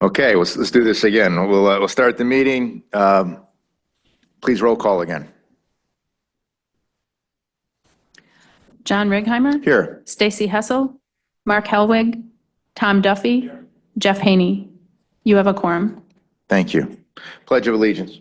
Okay, let's do this again. We'll start the meeting. Please roll call again. John Righeimer. Here. Stacy Hessel. Mark Helwig. Tom Duffy. Jeff Haney. You have a quorum. Thank you. Pledge of Allegiance.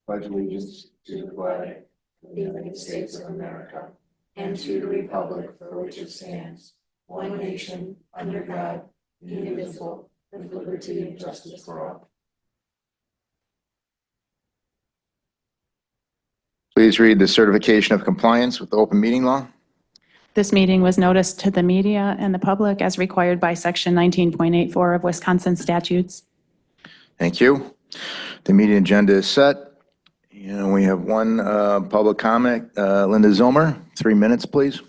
Pledge allegiance to the flag of the United States of America and to the republic for which it stands, one nation, under God, indivisible, with liberty and justice for all. Please read the certification of compliance with the open meeting law. This meeting was noticed to the media and the public as required by Section 19.84 of Wisconsin statutes. Thank you. The meeting agenda is set. And we have one public comment. Linda Zilmer, 3 minutes, please.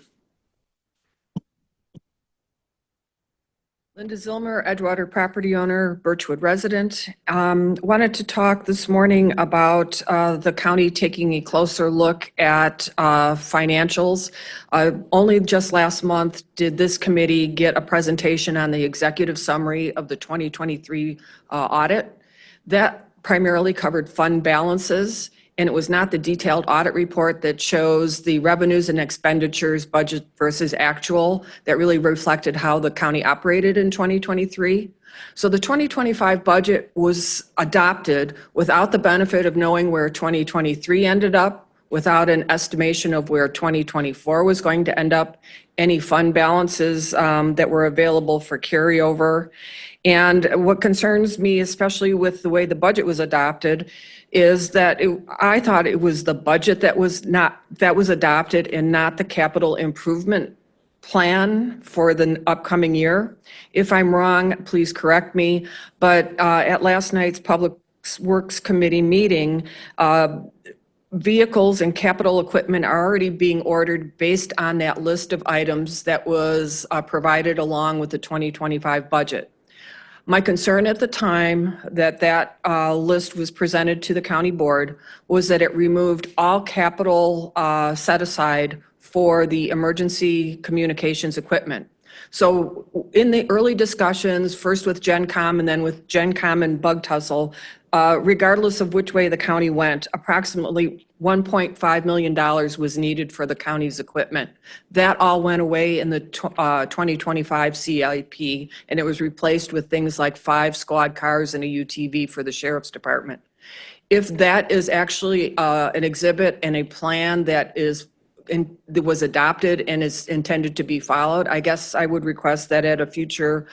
Linda Zilmer, Edgewater property owner, Birchwood resident. Wanted to talk this morning about the county taking a closer look at financials. Only just last month did this committee get a presentation on the executive summary of the 2023 audit. That primarily covered fund balances, and it was not the detailed audit report that shows the revenues and expenditures budget versus actual that really reflected how the county operated in 2023. So the 2025 budget was adopted without the benefit of knowing where 2023 ended up, without an estimation of where 2024 was going to end up, any fund balances that were available for carryover. And what concerns me, especially with the way the budget was adopted, is that I thought it was the budget that was adopted and not the capital improvement plan for the upcoming year. If I'm wrong, please correct me. But at last night's Public Works Committee meeting, vehicles and capital equipment are already being ordered based on that list of items that was provided along with the 2025 budget. My concern at the time that list was presented to the county board was that it removed all capital set aside for the emergency communications equipment. So in the early discussions, first with GenCom and then with GenCom and Bug Tussle, regardless of which way the county went, approximately $1.5 million was needed for the county's equipment. That all went away in the 2025 CIP, and it was replaced with things like 5 squad cars and a UTV for the sheriff's department. If that is actually an exhibit and a plan that was adopted and is intended to be followed, I guess I would request that at a future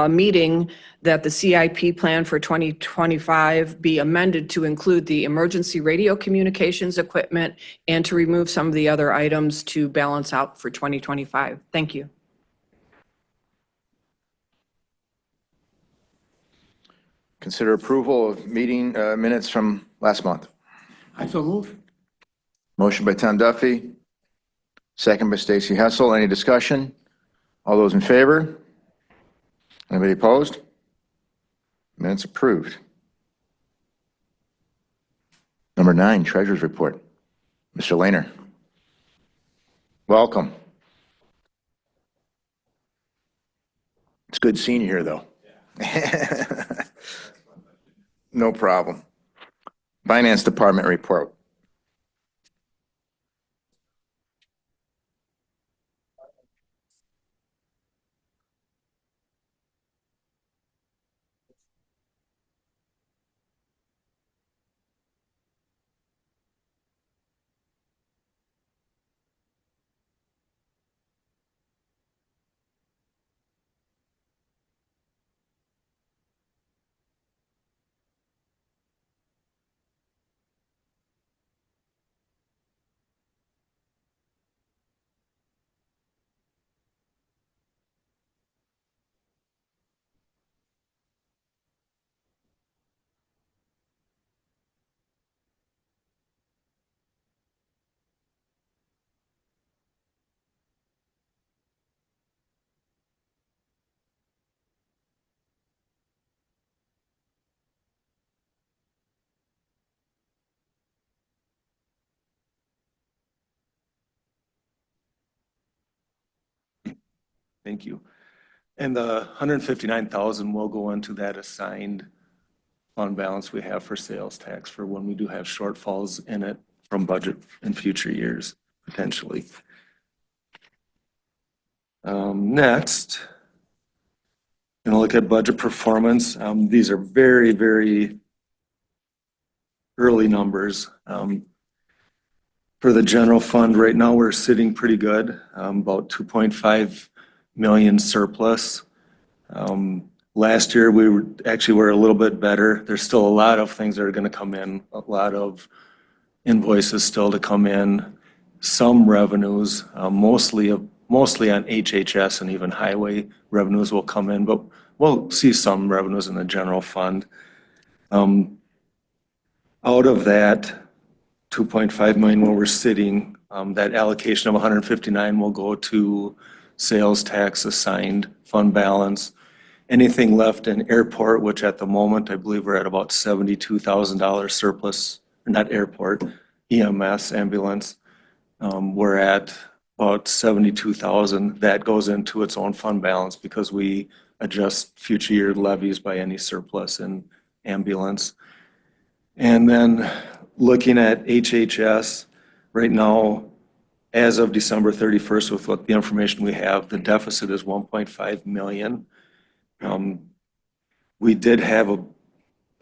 meeting that the CIP plan for 2025 be amended to include the emergency radio communications equipment and to remove some of the other items to balance out for 2025. Thank you. Consider approval of meeting minutes from last month. I so move. Motion by Tom Duffy, second by Stacy Hessel. Any discussion? All those in favor? Anybody opposed? Minutes approved. Number 9, Treasurer's Report. Mr. Lehner. Welcome. It's good seeing you here, though. No problem. Finance Department report. Thank you. And the 159,000 will go into that assigned fund balance we have for sales tax for when we do have shortfalls in it from budget in future years, potentially. Next, going to look at budget performance. These are very, very early numbers. For the general fund right now, we're sitting pretty good, about 2.5 million surplus. Last year, we were a little bit better. There's still a lot of things that are going to come in, a lot of invoices still to come in, some revenues, mostly on HHS and even highway revenues will come in, but we'll see some revenues in the general fund. Out of that 2.5 million where we're sitting, that allocation of 159 will go to sales tax assigned fund balance. Anything left in airport, which at the moment, I believe we're at about $72,000 surplus, not airport, EMS ambulance. We're at about 72,000. That goes into its own fund balance because we adjust future year levies by any surplus in ambulance. And then looking at HHS, right now, as of December 31st, with what the information we have, the deficit is 1.5 million. We did have a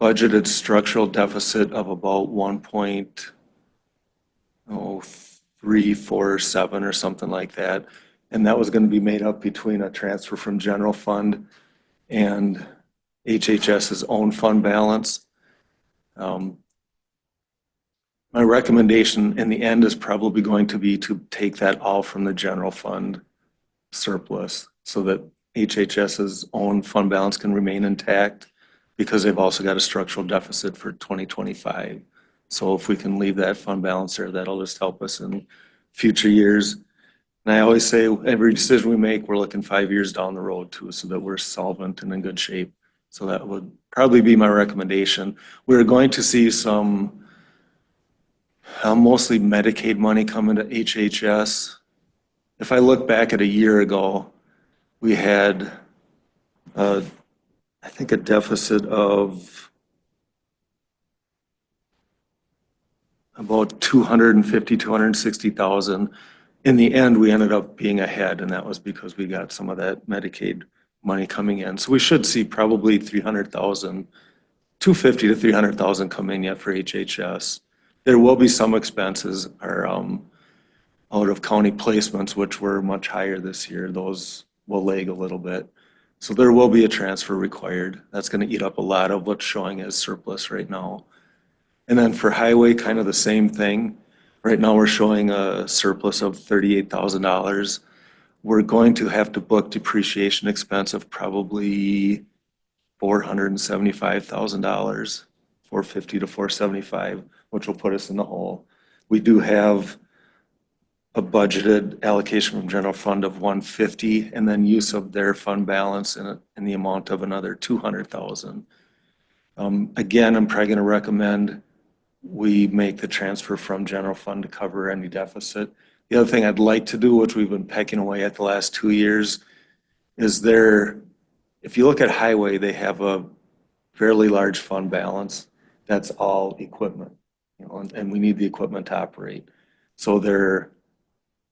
budgeted structural deficit of about 1.347 or something like that. And that was going to be made up between a transfer from general fund and HHS's own fund balance. My recommendation in the end is probably going to be to take that all from the general fund surplus so that HHS's own fund balance can remain intact because they've also got a structural deficit for 2025. So if we can leave that fund balance there, that'll just help us in future years. And I always say every decision we make, we're looking 5 years down the road too, so that we're solvent and in good shape. So that would probably be my recommendation. We're going to see some mostly Medicaid money come into HHS. If I look back at a year ago, we had, I think, a deficit of about 260,000. In the end, we ended up being ahead, and that was because we got some of that Medicaid money coming in. So we should see probably 300,000, 250 to 300,000 come in yet for HHS. There will be some expenses are out of county placements, which were much higher this year. Those will lag a little bit. So there will be a transfer required. That's going to eat up a lot of what's showing as surplus right now. And then for highway, kind of the same thing. Right now we're showing a surplus of $38,000. We're going to have to book depreciation expense of probably $475,000, 450 to 475, which will put us in the hole. We do have a budgeted allocation from general fund of 150 and then use of their fund balance in the amount of another 200,000. Again, I'm probably going to recommend we make the transfer from general fund to cover any deficit. The other thing I'd like to do, which we've been pecking away at the last 2 years, is if you look at highway, they have a fairly large fund balance. That's all equipment, and we need the equipment to operate. So their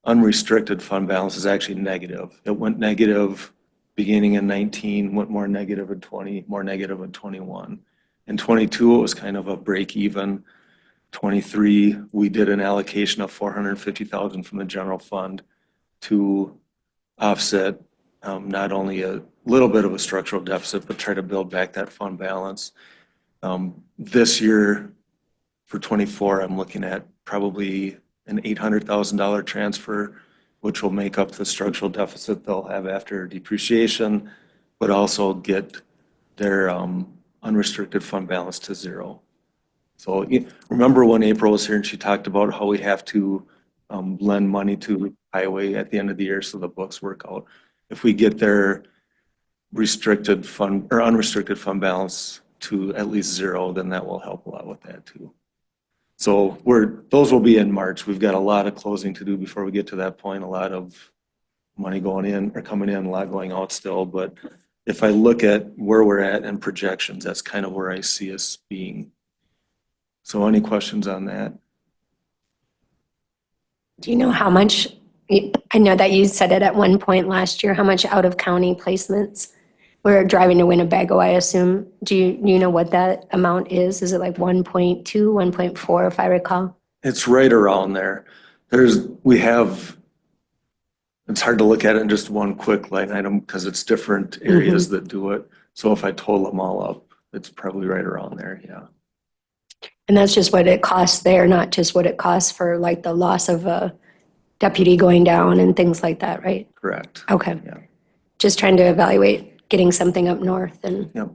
unrestricted fund balance is actually negative. It went negative beginning in 19, went more negative in 20, more negative in 21. In 22, it was kind of a break even. 23, we did an allocation of 450,000 from the general fund to offset not only a little bit of a structural deficit, but try to build back that fund balance. This year, for 24, I'm looking at probably an $800,000 transfer, which will make up the structural deficit they'll have after depreciation, but also get their unrestricted fund balance to zero. So remember when April was here and she talked about how we have to lend money to highway at the end of the year so the books work out. If we get their restricted fund or unrestricted fund balance to at least zero, then that will help a lot with that too. So those will be in March. We've got a lot of closing to do before we get to that point, a lot of money going in or coming in, a lot going out still, but if I look at where we're at and projections, that's kind of where I see us being. So any questions on that? Do you know how much, I know that you said it at one point last year, how much out-of-county placements? We're driving to Winnebago, I assume. Do you know what that amount is? Is it like 1.2, 1.4, if I recall? It's right around there. It's hard to look at it in just one quick line item because it's different areas that do it. So if I total them all up, it's probably right around there, yeah. And that's just what it costs there, not just what it costs for like the loss of a deputy going down and things like that, right? Correct. Okay. Yeah. Just trying to evaluate getting something up north and. Yep.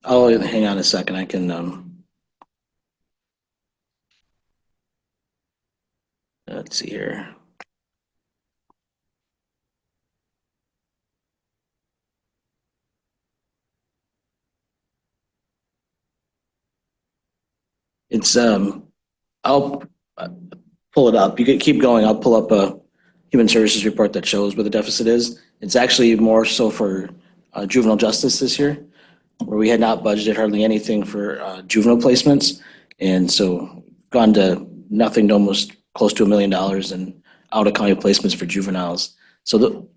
Oh, hang on a second. I can, let's see here. It's, I'll pull it up. You can keep going. I'll pull up a human services report that shows where the deficit is. It's actually more so for juvenile justice this year, where we had not budgeted hardly anything for juvenile placements. And so gone to nothing to almost close to $1 million in out-of-county placements for juveniles. So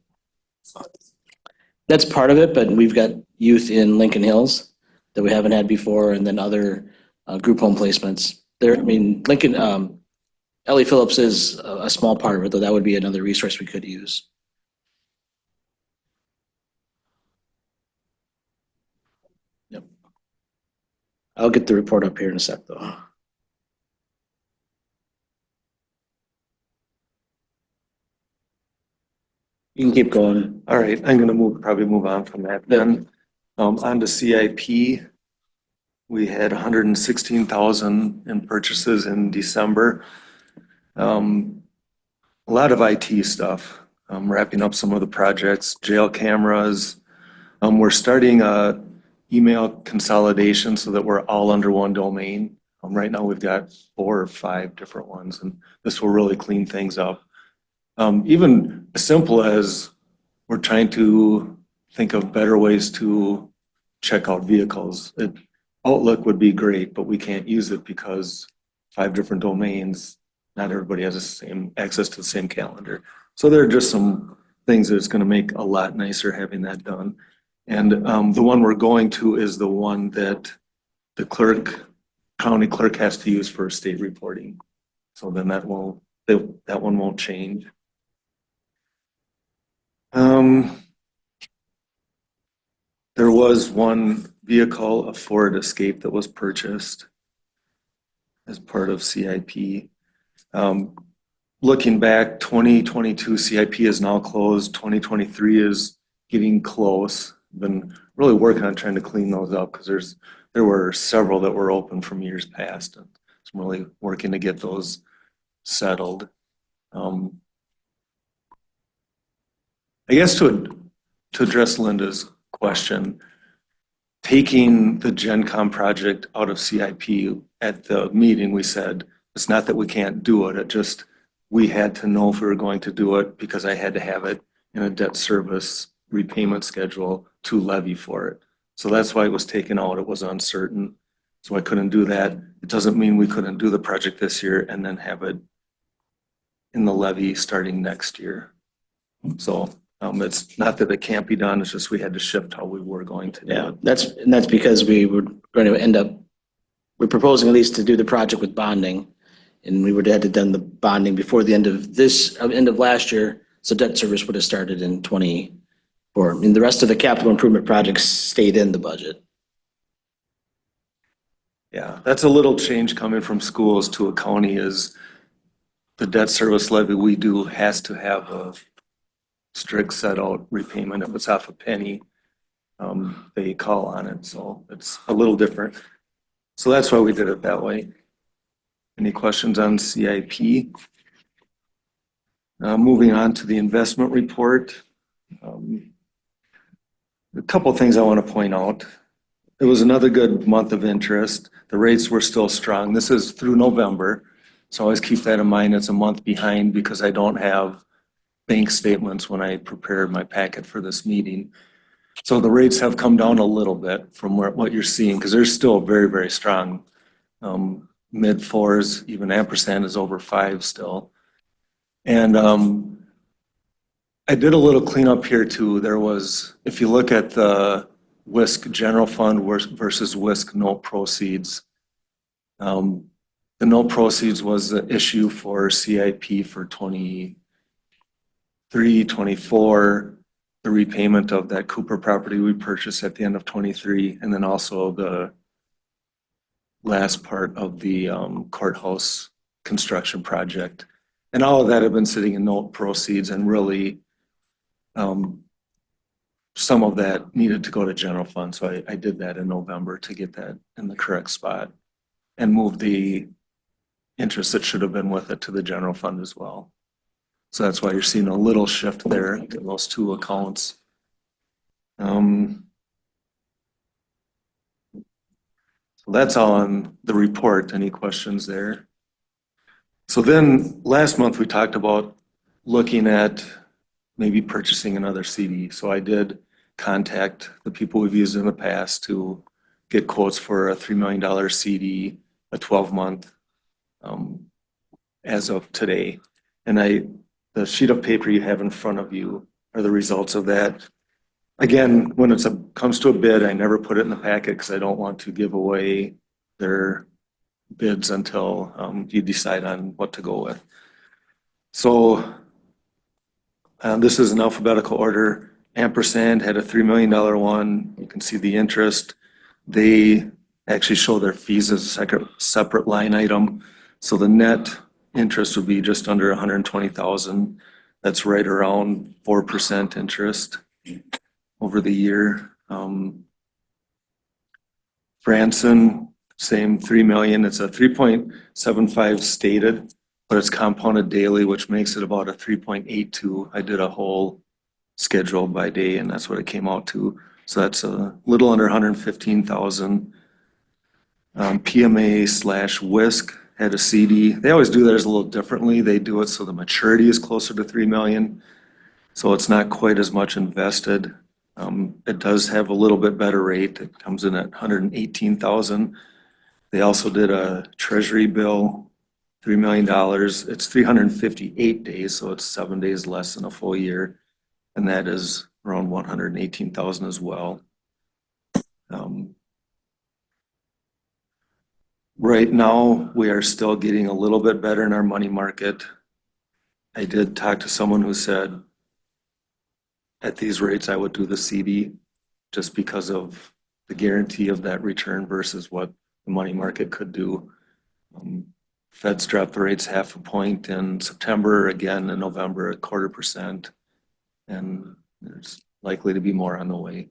that's part of it, but we've got youth in Lincoln Hills that we haven't had before, and then other group home placements. There, I mean, Lincoln, Ellie Phillips is a small part of it, though that would be another resource we could use. Yep. I'll get the report up here in a sec, though. You can keep going. All right, I'm gonna probably move on from that then. On to CIP. We had 116,000 in purchases in December. A lot of IT stuff, wrapping up some of the projects, jail cameras. We're starting a email consolidation so that we're all under one domain. Right now we've got 4 or 5 different ones, and this will really clean things up. Even as simple as we're trying to think of better ways to check out vehicles. Outlook would be great, but we can't use it because 5 different domains, not everybody has the same access to the same calendar. So there are just some things that it's going to make a lot nicer having that done. And the one we're going to is the one that the county clerk has to use for state reporting. So then that one won't change. There was one vehicle, a Ford Escape, that was purchased as part of CIP. Looking back, 2022 CIP is now closed. 2023 is getting close. Been really working on trying to clean those up because there were several that were open from years past. And I'm really working to get those settled. I guess to address Linda's question, taking the GenCom project out of CIP at the meeting, we said, it's not that we can't do it, it just, we had to know if we were going to do it because I had to have it in a debt service repayment schedule to levy for it. So that's why it was taken out. It was uncertain. So I couldn't do that. It doesn't mean we couldn't do the project this year and then have it in the levy starting next year. So it's not that it can't be done, it's just we had to shift how we were going to do Yeah, it. that's because we were going to end up, we're proposing at least to do the project with bonding. And we would have had to done the bonding before the end of last year. So debt service would have started in 24. I mean, the rest of the capital improvement projects stayed in the budget. Yeah, that's a little change coming from schools to a county is the debt service levy we do has to have a strict set out repayment. If it's half a penny, they call on it. So it's a little different. So that's why we did it that way. Any questions on CIP? Moving on to the investment report. A couple of things I want to point out. It was another good month of interest. The rates were still strong. This is through November. So always keep that in mind. It's a month behind because I don't have bank statements when I prepared my packet for this meeting. So the rates have come down a little bit from what you're seeing, because they're still very, very strong. Mid fours, even ampersand is over 5 still. And I did a little cleanup here too. There was, if you look at the WISC general fund versus WISC note proceeds, the note proceeds was the issue for CIP for 23, 24, the repayment of that Cooper property we purchased at the end of 23, and then also the last part of the courthouse construction project. And all of that had been sitting in note proceeds, and really some of that needed to go to general fund. So I did that in November to get that in the correct spot and move the interest that should have been with it to the general fund as well. So that's why you're seeing a little shift there in those two accounts. So that's all on the report. Any questions there? So then last month we talked about looking at maybe purchasing another CD. So I did contact the people we've used in the past to get quotes for a $3 million CD, a 12-month as of today. And the sheet of paper you have in front of you are the results of that. Again, when it comes to a bid, I never put it in the packet because I don't want to give away their bids until you decide on what to go with. So this is an alphabetical order. Ampersand had a $3 million one. You can see the interest. They actually show their fees as a separate line item. So the net interest would be just under 120,000. That's right around 4% interest over the year. Branson, same 3 million. It's a 3.75 stated, but it's compounded daily, which makes it about a 3.82. I did a whole schedule by day, and that's what it came out to. So that's a little under 115,000. PMA/WISC had a CD. They always do theirs a little differently. They do it so the maturity is closer to 3 million. So it's not quite as much invested. It does have a little bit better rate. It comes in at 118,000. They also did a treasury bill, $3 million. It's 358 days, so it's 7 days less than a full year. And that is around 118,000 as well. Right now, we are still getting a little bit better in our money market. I did talk to someone who said, at these rates, I would do the CD just because of the guarantee of that return versus what the money market could do. Feds dropped the rates 0.5 point in September, again in November, 0.25%, and there's likely to be more on the way.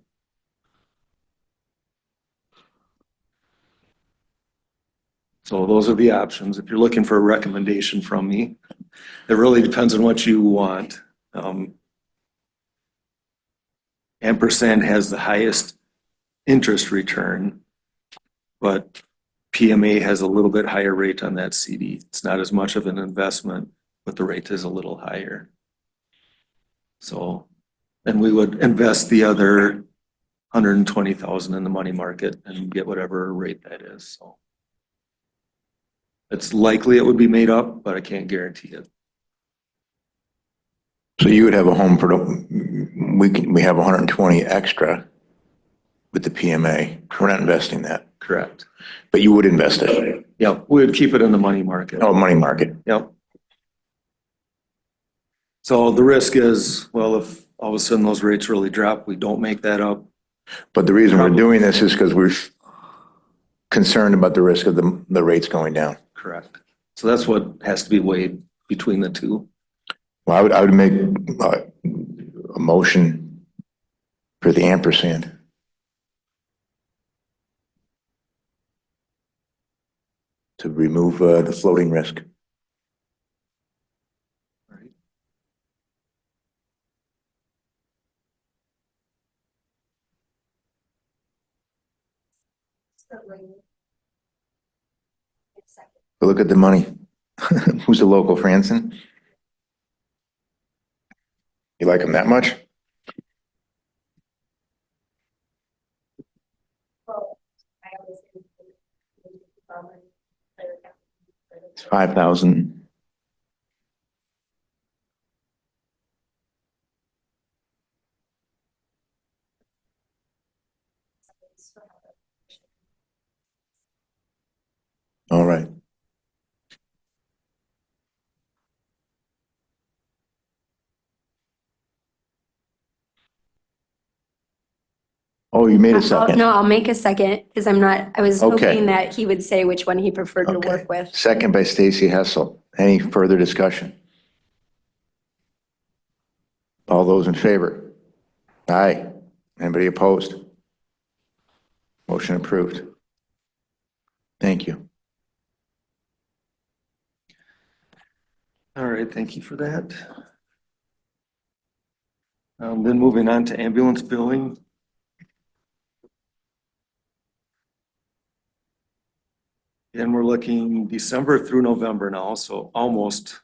So those are the options. If you're looking for a recommendation from me, it really depends on what you want. Ampersand has the highest interest return, but PMA has a little bit higher rate on that CD. It's not as much of an investment, but the rate is a little higher. So, and we would invest the other 120,000 in the money market and get whatever rate that is. So it's likely it would be made up, but I can't guarantee it. So you would have a home, we have 120 extra with the PMA. We're not investing that, Correct. but you would invest it. Yep, we would keep it in the money market. Oh, money market. Yep. So the risk is, well, if all of a sudden those rates really drop, we don't make that up. But the reason we're doing this is because we're concerned about the risk of the rates going down. Correct. So that's what has to be weighed between the two. Well, I would make a motion for the ampersand. To remove the floating risk. Right. But look at the money. Who's the local, Franson? You like them that much? It's 5,000. All right. Oh, you made a second. No, I'll make a second because I was Okay. hoping that he would say which one he preferred to Okay. work with. Second by Stacy Hessel. Any further discussion? All those in favor? Aye. Anybody opposed? Motion approved. Thank you. All right, thank you for that. Then moving on to ambulance billing. And we're looking December through November now, so almost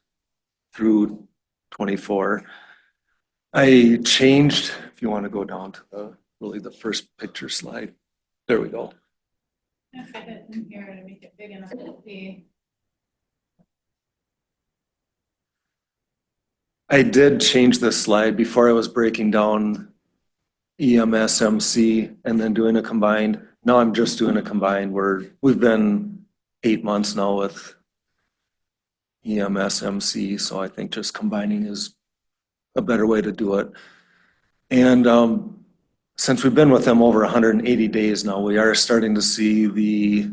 through 24. I changed, if you want to go down to really the first picture slide. There we go. I fit it in here to make it big enough to see. I did change this slide before. I was breaking down EMS, MC, and then doing a combined. Now I'm just doing a combined where we've been 8 months now with EMS, MC, so I think just combining is a better way to do it. And since we've been with them over 180 days now, we are starting to see the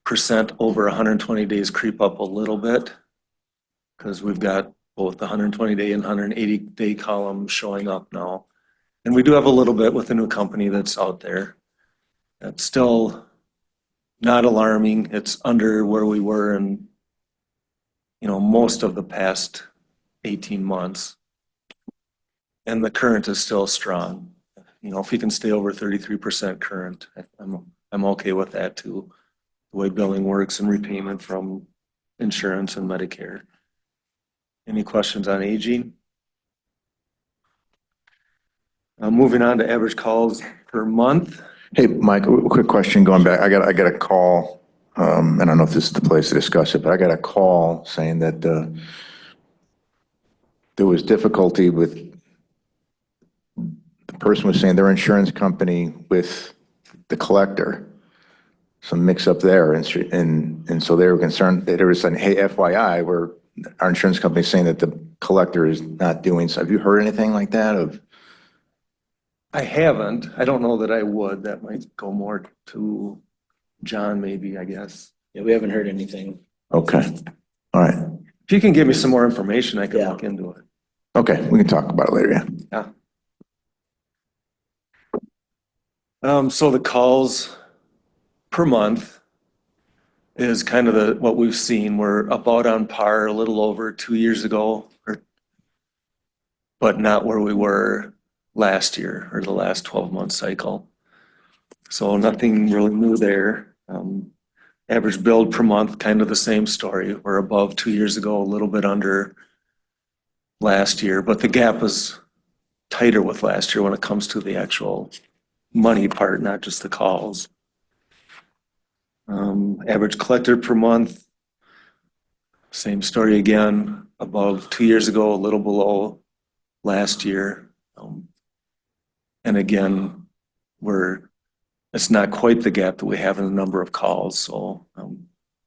percent over 120 days creep up a little bit because we've got both the 120-day and 180-day column showing up now. And we do have a little bit with a new company that's out there. That's still not alarming. It's under where we were in, most of the past 18 months. And the current is still strong. If we can stay over 33% current, I'm okay with that too. The way billing works and repayment from insurance and Medicare. Any questions on aging? Moving on to average calls per month. Hey, Mike, a quick question going back. I got a call, and I don't know if this is the place to discuss it, but I got a call saying that there was difficulty with, the person was saying their insurance company with the collector, some mix up there. And so they were concerned, they were saying, hey, FYI, our insurance company is saying that the collector is not doing so. Have you heard anything like that of? I haven't. I don't know that I would. That might go more to John, maybe, I guess. Yeah, we haven't heard anything. Okay, all right. If you can give me some more information, I can Yeah. look into it. Okay, we can talk about it later, yeah. So the calls per month is kind of what we've seen. We're about on par a little over 2 years ago, but not where we were last year or the last 12-month cycle. So nothing really new there. Average billed per month, kind of the same story. We're above 2 years ago, a little bit under last year, but the gap is tighter with last year when it comes to the actual money part, not just the calls. Average collected per month, same story again, above 2 years ago, a little below last year. And again, it's not quite the gap that we have in the number of calls, so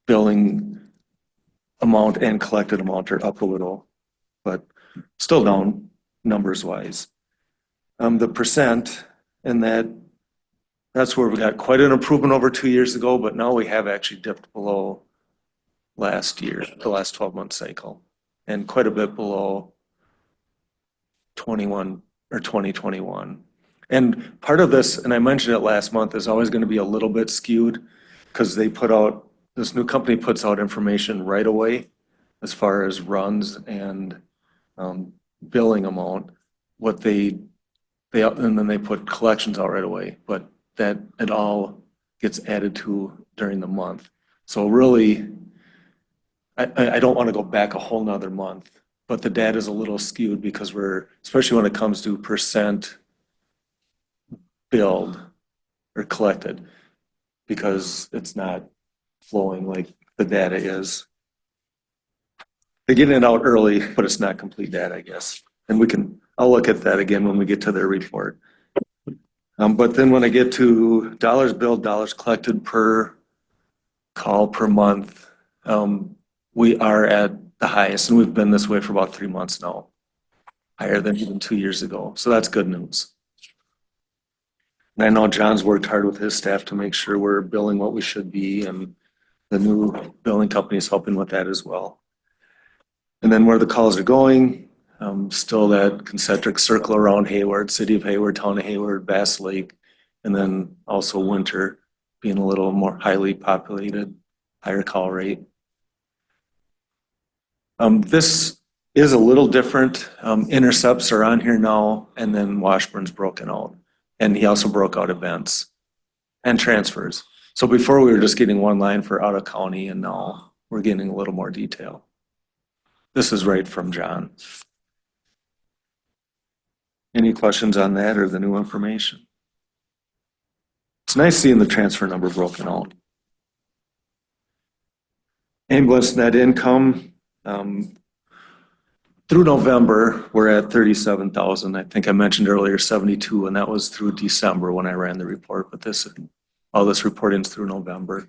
billing amount and collected amount are up a little, but still down numbers wise. The percent, and that's where we got quite an improvement over 2 years ago, but now we have actually dipped below last year, the last 12-month cycle, and quite a bit below 2021. And part of this, and I mentioned it last month, is always going to be a little bit skewed because this new company puts out information right away as far as runs and billing amount, and then they put collections out right away, but that it all gets added to during the month. So really, I don't want to go back a whole nother month but the data is a little skewed because especially when it comes to percent billed or collected, because it's not flowing like the data is. They're getting it out early, but it's not complete data, I guess. And I'll look at that again when we get to their report. But then when I get to dollars billed, dollars collected per call per month, we are at the highest, and we've been this way for about 3 months now, higher than even 2 years ago. So that's good news. And I know John's worked hard with his staff to make sure we're billing what we should be, and the new billing company is helping with that as well. And then where the calls are going, still that concentric circle around Hayward, City of Hayward, Town of Hayward, Bass Lake, and then also Winter being a little more highly populated, higher call rate. This is a little different. Intercepts are on here now, and then Washburn's broken out. And he also broke out events and transfers. So before we were just getting one line for out of county, and now we're getting a little more detail. This is right from John. Any questions on that or the new information? It's nice seeing the transfer number broken out. Ambulance net income, through November, we're at 37,000. I think I mentioned earlier 72, and that was through December when I ran the report, but all this reporting's through November.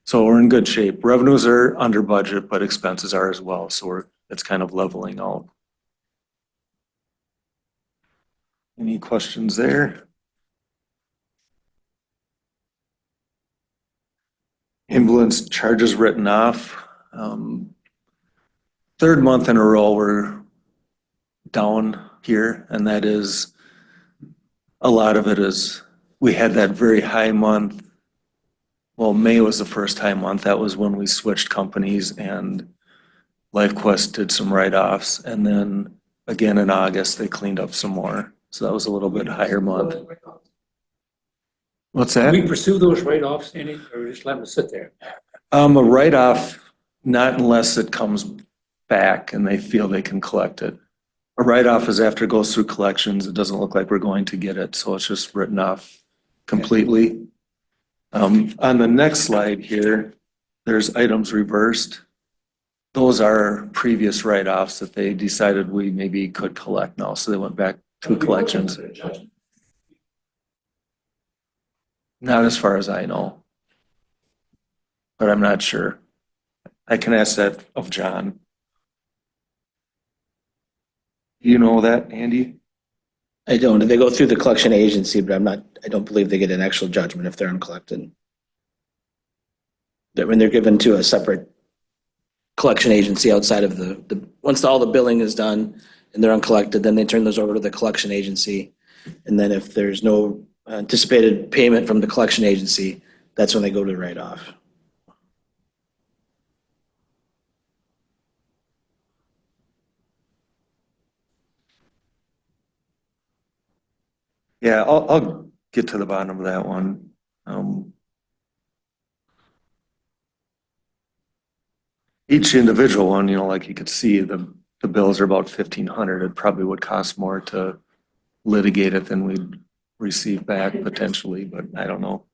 So we're in good shape. Revenues are under budget, but expenses are as well. So it's kind of leveling out. Any questions there? Ambulance charges written off. Third month in a row we're down here, and that is, a lot of it is, we had that very high month. Well, May was the first high month. That was when we switched companies and LifeQuest did some write-offs. And then again in August, they cleaned up some more. So that was a little bit higher month. What's that? We pursue those write-offs, Andy, or just let them sit there? A write-off, not unless it comes back and they feel they can collect it. A write-off is after it goes through collections. It doesn't look like we're going to get it, so it's just written off completely. On the next slide here, there's items reversed. Those are previous write-offs that they decided we maybe could collect now, so they went back to collections. Not as far as I know, but I'm not sure. I can ask that of John. You know that, Andy? I don't. They go through the collection agency, but I don't believe they get an actual judgment if they're uncollected. When they're given to a separate collection agency outside of once all the billing is done and they're uncollected, then they turn those over to the collection agency. And then if there's no anticipated payment from the collection agency, that's when they go to write-off. Yeah, I'll get to the bottom of that one. Each individual one, like you could see, the bills are about $1,500. It probably would cost more to litigate it than we'd receive back potentially, but I don't know.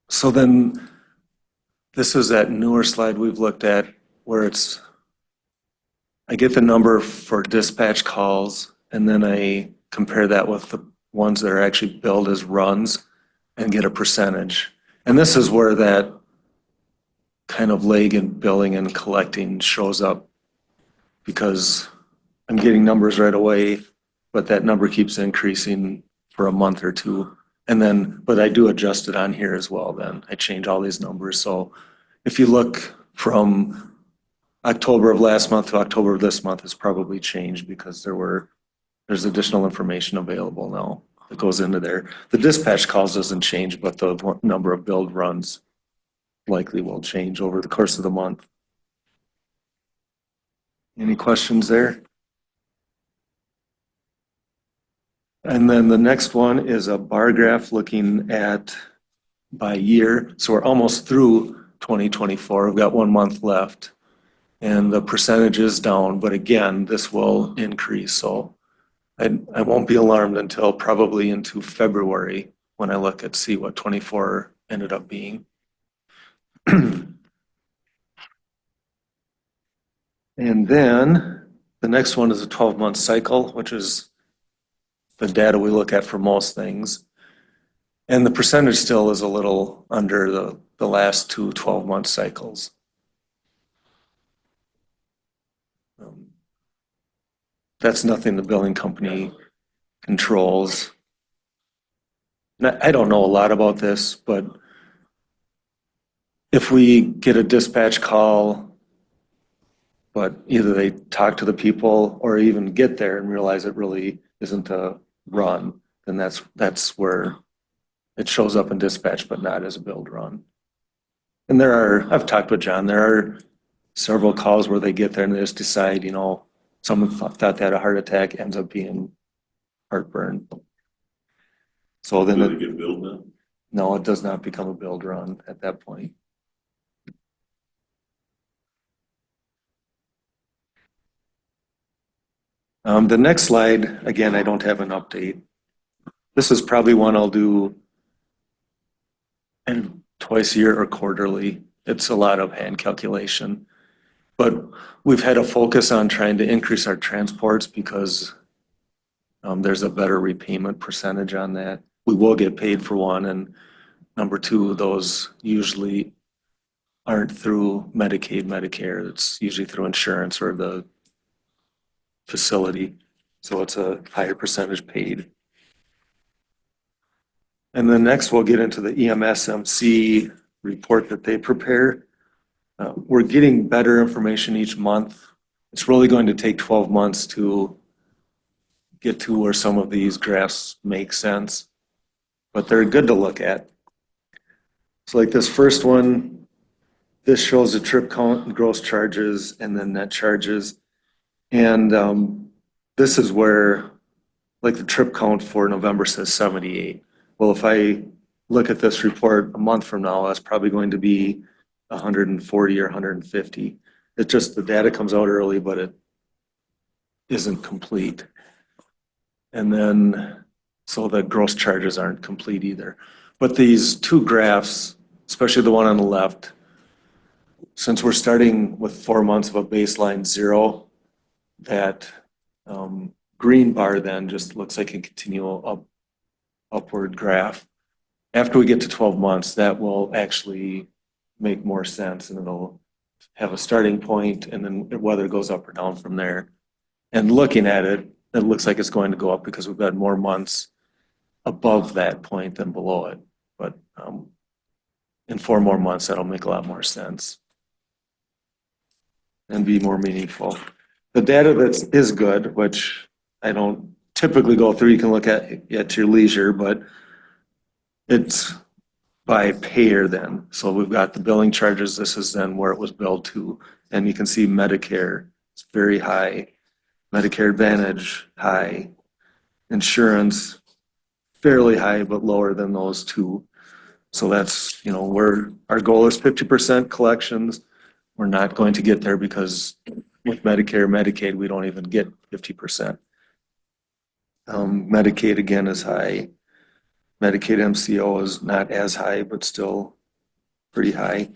So then this is that newer slide we've looked at where I get the number for dispatch calls, and then I compare that with the ones that are actually billed as runs and get a percentage. And this is where that kind of lag in billing and collecting shows up, because I'm getting numbers right away, but that number keeps increasing for a month or two. But I do adjust it on here as well then. I change all these numbers. So if you look from October of last month to October of this month, it's probably changed because there's additional information available now that goes into there. The dispatch calls doesn't change, but the number of billed runs likely will change over the course of the month. Any questions there? And then the next one is a bar graph looking at by year. So we're almost through 2024. We've got 1 month left. And the percentage is down, but again, this will increase. So I won't be alarmed until probably into February when I look at see what 24 ended up being. And then the next one is a 12-month cycle, which is the data we look at for most things. And the percentage still is a little under the last two 12-month cycles. That's nothing the billing company controls. And I don't know a lot about this, but if we get a dispatch call, but either they talk to the people or even get there and realize it really isn't a run, then that's where it shows up in dispatch, but not as a billed run. And I've talked with John, there are several calls where they get there and they just decide, someone thought they had a heart attack, ends up being heartburn. So then, Do they get billed then? no, it does not become a billed run at that point. The next slide, again, I don't have an update. This is probably one I'll do twice a year or quarterly. It's a lot of hand calculation. But we've had a focus on trying to increase our transports because there's a better repayment percentage on that. We will get paid for one, and number two, those usually aren't through Medicaid, Medicare. It's usually through insurance or the facility. So it's a higher percentage paid. And then next we'll get into the EMSMC report that they prepare. We're getting better information each month. It's really going to take 12 months to get to where some of these graphs make sense, but they're good to look at. So like this first one, this shows the trip count, gross charges, and then net charges. And this is where, like the trip count for November says 78. Well, if I look at this report a month from now, that's probably going to be 140 or 150. It's just the data comes out early, but it isn't complete. And then, so the gross charges aren't complete either. But these two graphs, especially the one on the left, since we're starting with 4 months of a baseline 0, that green bar then just looks like a continual upward graph. After we get to 12 months, that will actually make more sense, and it'll have a starting point and then whether it goes up or down from there. And looking at it, it looks like it's going to go up because we've got more months above that point than below it. But in 4 more months, that'll make a lot more sense and be more meaningful. The data that is good, which I don't typically go through, you can look at your leisure, but it's by payer then. So we've got the billing charges. This is then where it was billed to. And you can see Medicare, it's very high. Medicare Advantage, high. Insurance, fairly high, but lower than those two. So that's, where our goal is 50% collections. We're not going to get there because with Medicare, Medicaid, we don't even get 50%. Medicaid again is high. Medicaid MCO is not as high, but still pretty high.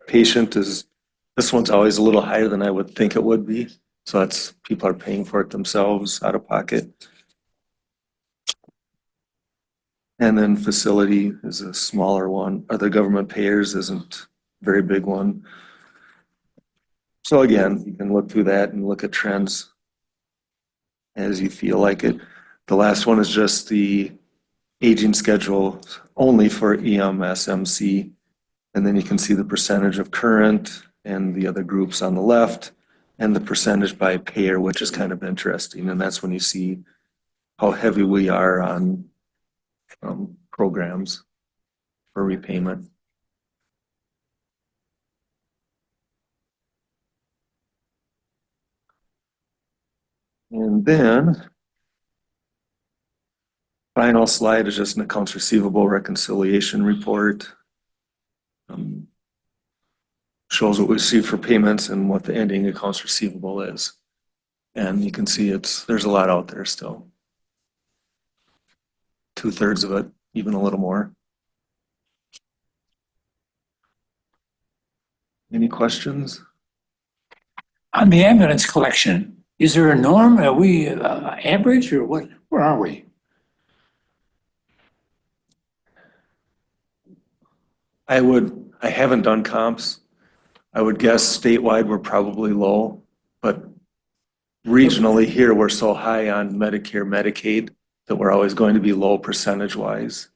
Patient this one's always a little higher than I would think it would be. So that's, people are paying for it themselves out of pocket. And then facility is a smaller one. Other government payers isn't a very big one. So again, you can look through that and look at trends as you feel like it. The last one is just the aging schedule only for EMSMC. And then you can see the percentage of current and the other groups on the left and the percentage by payer, which is kind of interesting. And that's when you see how heavy we are on programs for repayment. And then final slide is just an accounts receivable reconciliation report. Shows what we receive for payments and what the ending accounts receivable is. And you can see there's a lot out there still. 2/3 of it, even a little more. Any questions? On the ambulance collection, is there a norm? Are we average or what? Where are we? I haven't done comps. I would guess statewide we're probably low, but regionally here, we're so high on Medicare, Medicaid that we're always going to be low percentage wise.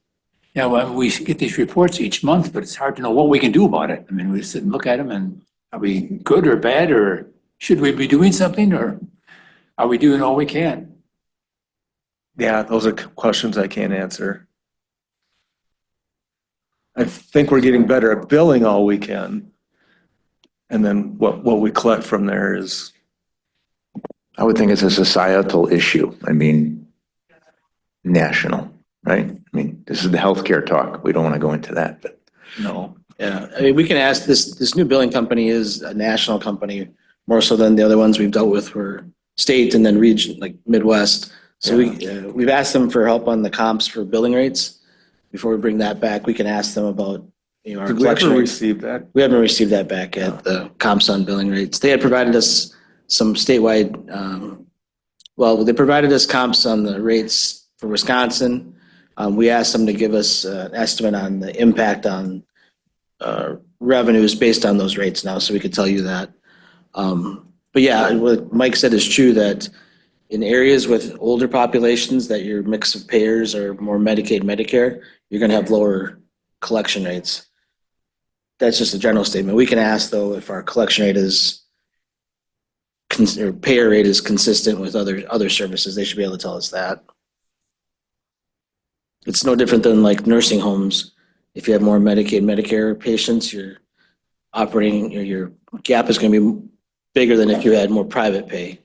Yeah, well, we get these reports each month, but it's hard to know what we can do about it. I mean, we sit and look at them and are we good or bad, or should we be doing something, or are we doing all we can? Yeah, those are questions I can't answer. I think we're getting better at billing all we can. And then what we collect from there is, I would think it's a societal issue. I mean, national, right? I mean, this is the healthcare talk. We don't want to go into that, but. no. Yeah, I mean, we can ask, this new billing company is a national company, more so than the other ones we've dealt with were state and then region, like Midwest. So we've asked them for help on the comps for billing rates. Before we bring that back, we can ask them about, our Did we collection ever rates. receive that? We haven't received that back yet, the comps on billing rates. They had provided us some statewide, they provided us comps on the rates for Wisconsin. We asked them to give us an estimate on the impact on revenues based on those rates now, so we could tell you that. But yeah, what Mike said is true, that in areas with older populations, that your mix of payers are more Medicaid, Medicare, you're gonna have lower collection rates. That's just a general statement. We can ask, though, if our collection rate is, or payer rate is consistent with other services. They should be able to tell us that. It's no different than like nursing homes. If you have more Medicaid, Medicare patients, your gap is going to be bigger than if you had more private pay.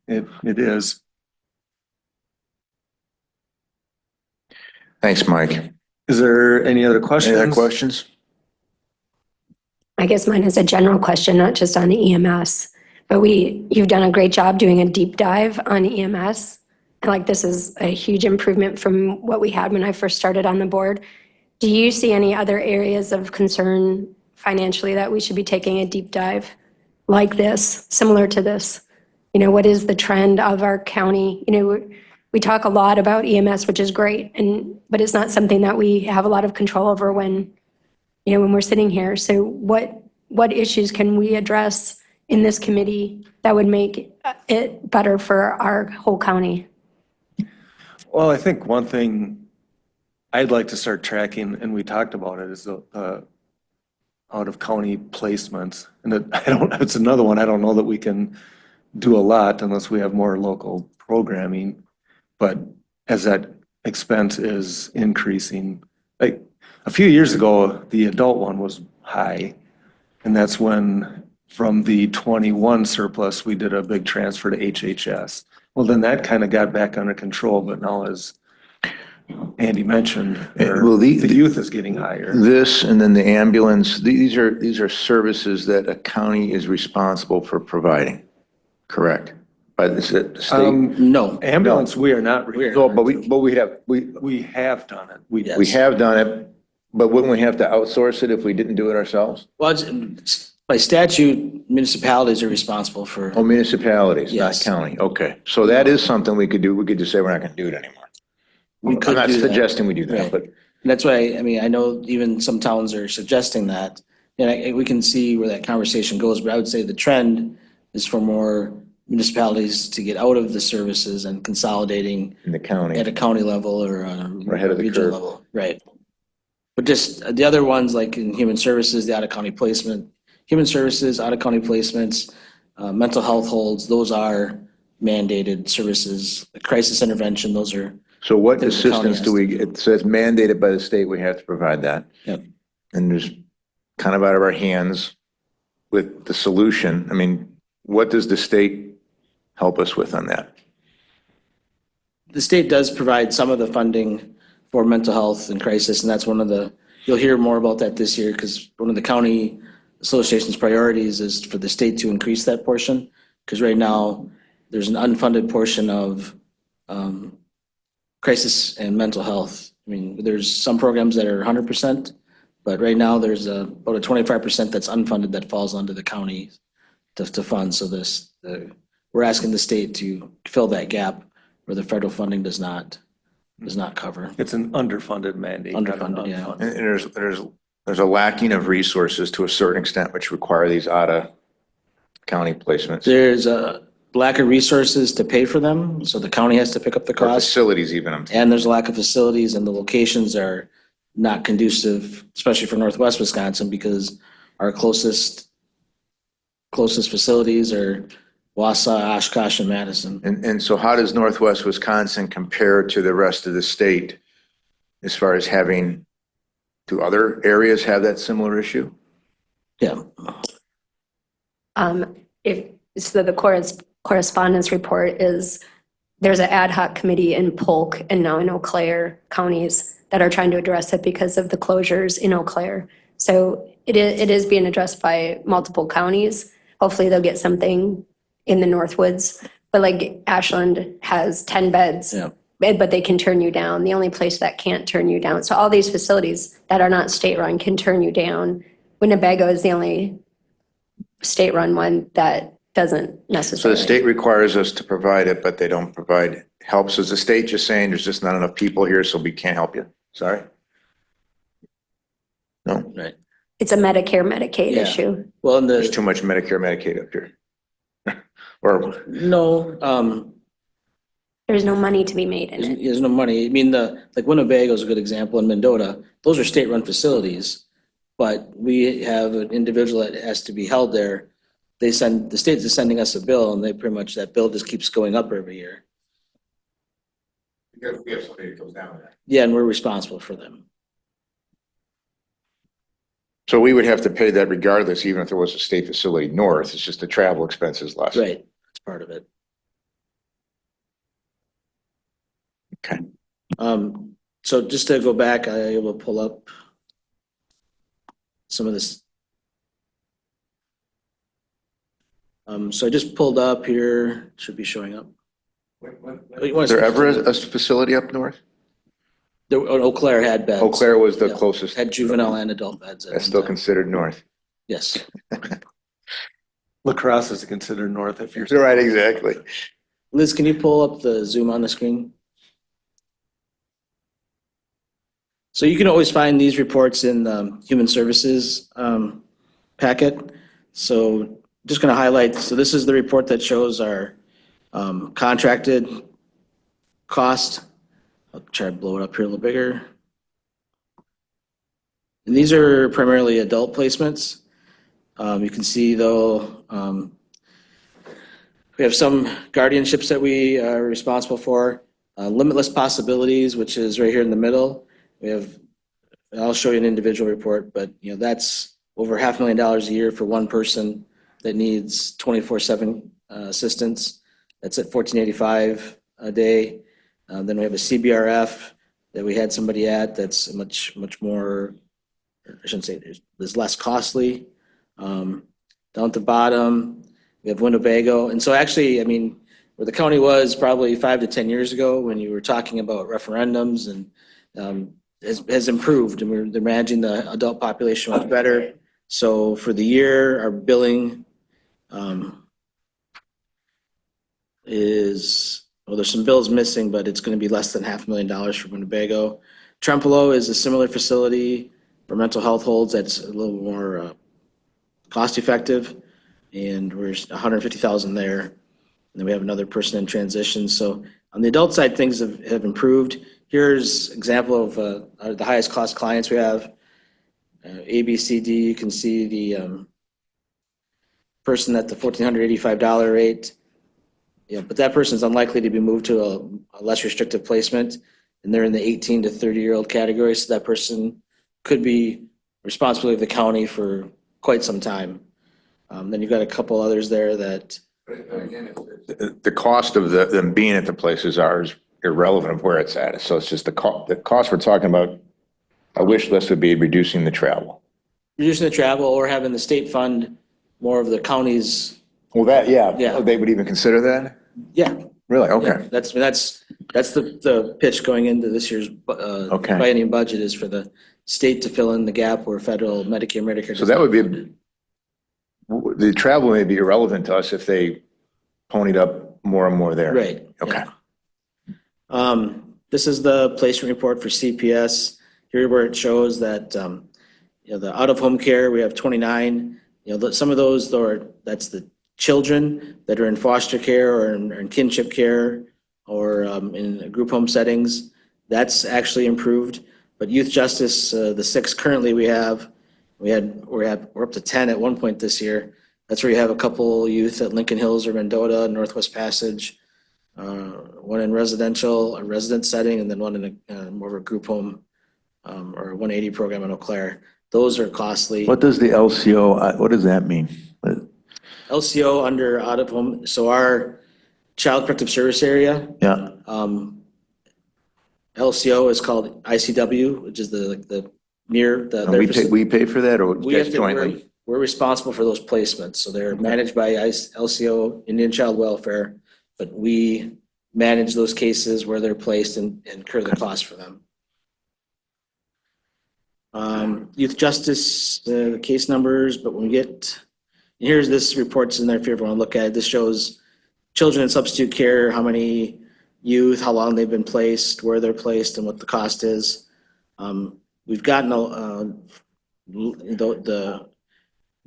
It is. Thanks, Mike. Is there any other questions? Any other questions? I guess mine is a general question, not just on the EMS, but you've done a great job doing a deep dive on EMS. Like, this is a huge improvement from what we had when I first started on the board. Do you see any other areas of concern financially that we should be taking a deep dive like this, similar to this? What is the trend of our county? We talk a lot about EMS, which is great, but it's not something that we have a lot of control over when we're sitting here. So what issues can we address in this committee that would make it better for our whole county? Well, I think one thing I'd like to start tracking, and we talked about it, is the out-of-county placements. And it's another one, I don't know that we can do a lot unless we have more local programming. But as that expense is increasing, like a few years ago, the adult one was high. And that's when, from the 21 surplus, we did a big transfer to HHS. Well, then that kind of got back under control, but now, as Andy mentioned, Well, the youth is getting higher. This and then the ambulance, these are services that a county is responsible for providing, correct? By the state? No. Ambulance, we are not. No, but we have done it. Yes. we have done it, but wouldn't we have to outsource it if we didn't do it ourselves? Well, by statute, municipalities are responsible for. Oh, municipalities, not Yes. county. Okay. So that is something we could do. We could just say we're not going to do it anymore. We could I'm not do that. suggesting we do that, Right. but And that's why, I know even some towns are suggesting that. And we can see where that conversation goes, but I would say the trend is for more municipalities to get out of the services and consolidating in the county. at a county level or on We're ahead a of the regional curve. level. Right. But just the other ones, like in human services, the out-of-county placement, human services, out-of-county placements, mental health holds, those are mandated services. Crisis intervention, those are. So what The county assistance has do we, it says mandated by the state, we have to provide that. Yep. And there's kind of out of our hands with the solution. I mean, what does the state help us with on that? the state does provide some of the funding for mental health and crisis, and that's one of the, you'll hear more about that this year, because one of the county association's priorities is for the state to increase that portion, because right now, there's an unfunded portion of crisis and mental health. I mean, there's some programs that are 100%, but right now, there's about a 25% that's unfunded that falls onto the county to fund. So we're asking the state to fill that gap where the federal funding does not cover. It's an underfunded mandate. not an Underfunded, yeah. unfunded. And there's a lacking of resources to a certain extent, which require these out-of-county placements. There's a lack of resources to pay for them, so the county has to pick up the Or cost. facilities even, I'm And there's a lack of facilities, and the locations are not conducive, especially for Northwest Wisconsin, because our closest facilities are Wausau, Oshkosh, and Madison. And so how does Northwest Wisconsin compare to the rest of the state as far as do other areas have that similar issue? Yeah, So the correspondence report is, there's an ad hoc committee in Polk and now in Eau Claire counties that are trying to address it because of the closures in Eau Claire. So it is being addressed by multiple counties. Hopefully they'll get something in the Northwoods. But like Ashland has 10 beds. Yeah. But they can turn you down. The only place that can't turn you down. So all these facilities that are not state-run can turn you down. Winnebago is the only state-run one that doesn't So necessarily. the state requires us to provide it, but they don't provide help. So is the state just saying there's just not enough people here, so we can't help you? Sorry? No, right. It's a Medicare, Medicaid Yeah. issue. Well, and there's too much Medicare, Medicaid up here. Or, no, There's no money to be made in it. there's no money. I mean, like Winnebago is a good example, in Mendota, those are state-run facilities, but we have an individual that has to be held there. The state is sending us a bill, and they pretty much, that bill just keeps going up every year. because we have somebody that goes down there. Yeah, and we're responsible for them. So we would have to pay that regardless, even if there was a state facility north. It's just the travel expenses less. Right, that's part of it. Okay. So just to go back, I will pull up some of this. So I just pulled up here, should be showing up. Was there ever a facility up north? Eau Claire had beds. Eau Claire was the Yeah. closest. Had juvenile and adult beds. at That's one still time. considered north. Yes. La Crosse is considered north if you're. Right, exactly. Liz, can you pull up the Zoom on the screen? So you can always find these reports in the Human Services packet. So just going to highlight, so this is the report that shows our contracted cost. I'll try to blow it up here a little bigger. And these are primarily adult placements. You can see though, we have some guardianships that we are responsible for. Limitless Possibilities, which is right here in the middle. We have, I'll show you an individual report, but that's over $500,000 a year for one person that needs 24/7 assistance. That's at $1,485 a day. Then we have a CBRF that we had somebody at that's much more, I shouldn't say, there's less costly. Down at the bottom, we have Winnebago. And so actually, I mean, where the county was probably 5 to 10 years ago when you were talking about referendums and has improved, and they're managing the adult population much better. So for the year, our billing is, well, there's some bills missing, but it's going to be less than $500,000 for Winnebago. Trempealeau is a similar facility for mental health holds that's a little more cost effective, and we're $150,000 there. And then we have another person in transition. So on the adult side, things have improved. Here's example of the highest cost clients we have. A, B, C, D. You can see the person at the $1,485 rate. But that person's unlikely to be moved to a less restrictive placement, and they're in the 18 to 30-year-old category. So that person could be responsibility of the county for quite some time. Then you've got a couple others there that. The cost of them being at the places irrelevant of where it's at. So it's just the cost we're talking about, a wish list would be reducing the travel. Reducing the travel or having the state fund more of the counties. Well, that, yeah, Yeah. they would even consider that? Yeah. Really? Yeah, Okay. that's the pitch going into this year's Okay. biennium budget is for the state to fill in the gap where federal Medicare, Medicare. So that would be, the travel may be irrelevant to us if they ponied up more and more there. Right. Okay. yeah. This is the placement report for CPS. Here where it shows that, the out-of-home care, we have 29. Some of those, that's the children that are in foster care or in kinship care or in group home settings. That's actually improved. But youth justice, the 6 currently we're up to 10 at one point this year. That's where you have a couple youth at Lincoln Hills or Mendota, Northwest Passage, one in a resident setting, and then one in a more of a group home or a 180 program in Eau Claire. Those are costly. What does the LCO, what does that mean? LCO under out of home, so our child protective service area, Yeah. LCO is called ICW, which is the near the. And we pay for that, or We have just to, jointly? we're responsible for those placements, so they're managed by LCO, Indian Child Welfare, but we manage those cases where they're placed and incur the cost for them. Youth justice, the case numbers, but when we get, here's this report's in there if you ever want to look at it. This shows children in substitute care, how many youth, how long they've been placed, where they're placed, and what the cost is. We've gotten the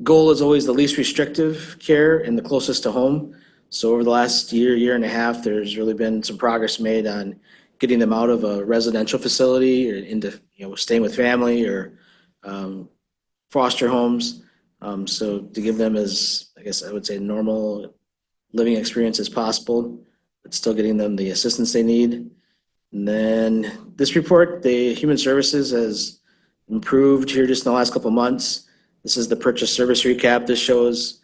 goal is always the least restrictive care and the closest to home. So over the last year and a half, there's really been some progress made on getting them out of a residential facility or into, staying with family or foster homes. So to give them as, I guess I would say, normal living experience as possible, but still getting them the assistance they need. And then this report, the Human Services has improved here just in the last couple of months. This is the purchase service recap. This shows,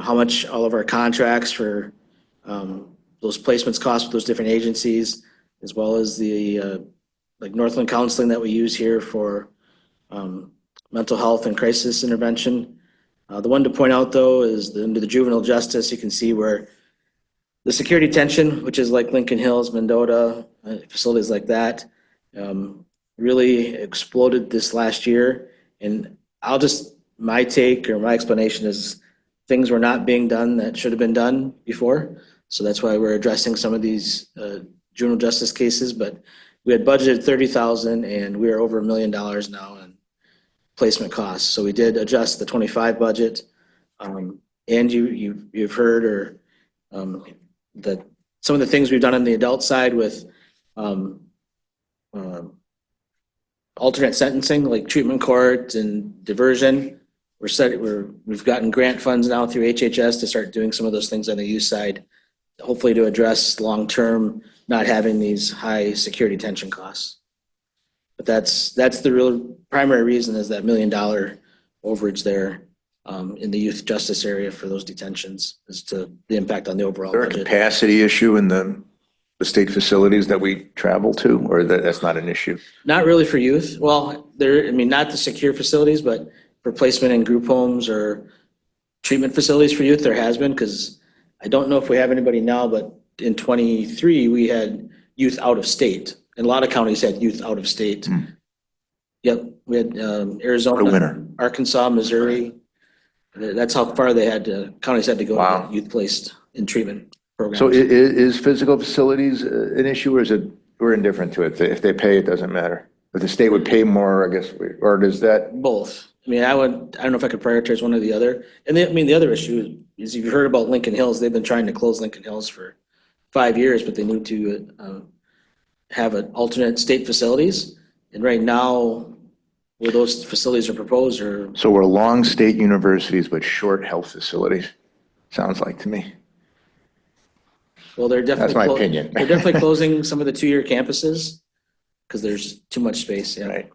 how much all of our contracts for those placements cost with those different agencies, as well as the like Northland Counseling that we use here for mental health and crisis intervention. The one to point out though is under the juvenile justice, you can see where the security tension, which is like Lincoln Hills, Mendota, facilities like that, really exploded this last year. And my take or my explanation is things were not being done that should have been done before. So that's why we're addressing some of these juvenile justice cases. But we had budgeted $30,000 and we are over $1 million now in placement costs. So we did adjust the 25 budget. And you've heard that some of the things we've done on the adult side with alternate sentencing, like treatment court and diversion. We've gotten grant funds now through HHS to start doing some of those things on the youth side, hopefully to address long-term not having these high security tension costs. But that's the real primary reason is that $1 million overage there in the youth justice area for those detentions as to the impact on the overall Is there a budget. capacity issue in the state facilities that we travel to, or that's not an issue? Not really for youth. Well, not the secure facilities, but for placement in group homes or treatment facilities for youth, there has been, because I don't know if we have anybody now, but in 23, we had youth out of state. And a lot of counties had youth out of state. Yep, we had Arizona, What a winner. Arkansas, Missouri. That's how far counties had to go Wow. to get youth placed in treatment programs. So is physical facilities an issue, or is it, we're indifferent to it? If they pay, it doesn't matter. If the state would pay more, I guess, or does that? Both. I don't know if I could prioritize one or the other. And the other issue is you've heard about Lincoln Hills. They've been trying to close Lincoln Hills for 5 years, but they need to have an alternate state facilities. And right now, where those facilities are proposed are. So we're long state universities, but short health facilities, sounds like to me. Well, they're definitely. That's my opinion. They're definitely closing some of the 2-year campuses because there's too much space. Yeah. Right.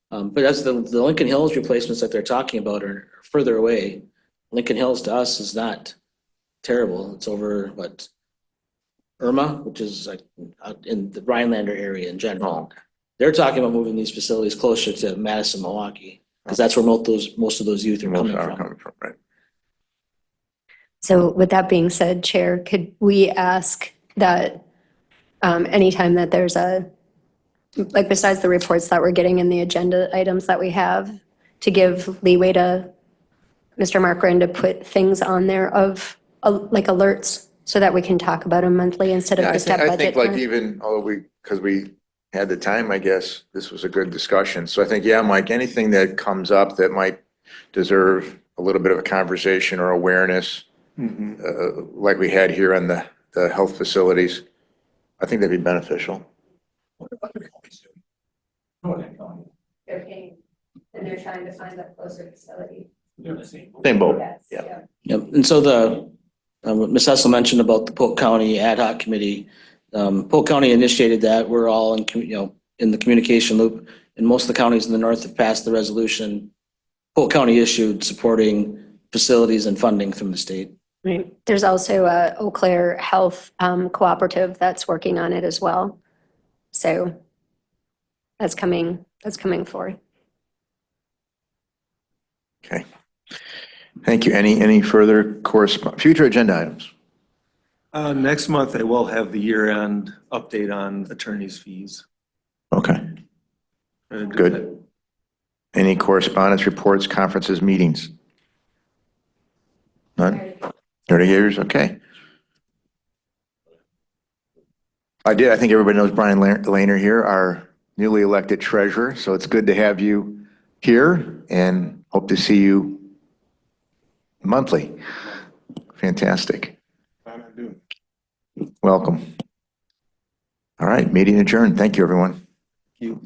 But that's the Lincoln Hills replacements that they're talking about are further away. Lincoln Hills to us is not terrible. It's over Irma, which is like out in the Rhinelander area in general. They're talking about moving these facilities closer to Madison, Milwaukee, because that's where most of those youth are Most coming are from. coming from, right? So with that being said, Chair, could we ask that anytime that there's like besides the reports that we're getting in the agenda items that we have, to give leeway to Mr. Markran to put things on there of like alerts so that we can talk about them monthly instead of Yeah, just at I budget think like time? even, although because we had the time, I guess, this was a good discussion. So I think, yeah, Mike, anything that comes up that might deserve a little bit of a conversation or awareness, like we had here on the health facilities, I think that'd be beneficial. They're paying, and they're trying to find a closer facility. Same boat. Yeah. Yep, and so what Ms. Hessel mentioned about the Polk County Ad Hoc Committee, Polk County initiated that. We're all in the communication loop, and most of the counties in the north have passed the resolution Polk County issued supporting facilities and funding from the state. Right. There's also a Eau Claire Health Cooperative that's working on it as well. So that's coming forward. Okay. Thank you. Any further future agenda items? Next month, I will have the year-end update on attorney's fees. Okay. Good. Any correspondence, reports, conferences, meetings? None? Already gave yours? Okay. I think everybody knows Brian Lehner here, our newly elected treasurer. So it's good to have you here and hope to see you monthly. Fantastic. Welcome. All right, meeting adjourned. Thank you, everyone. Thank you.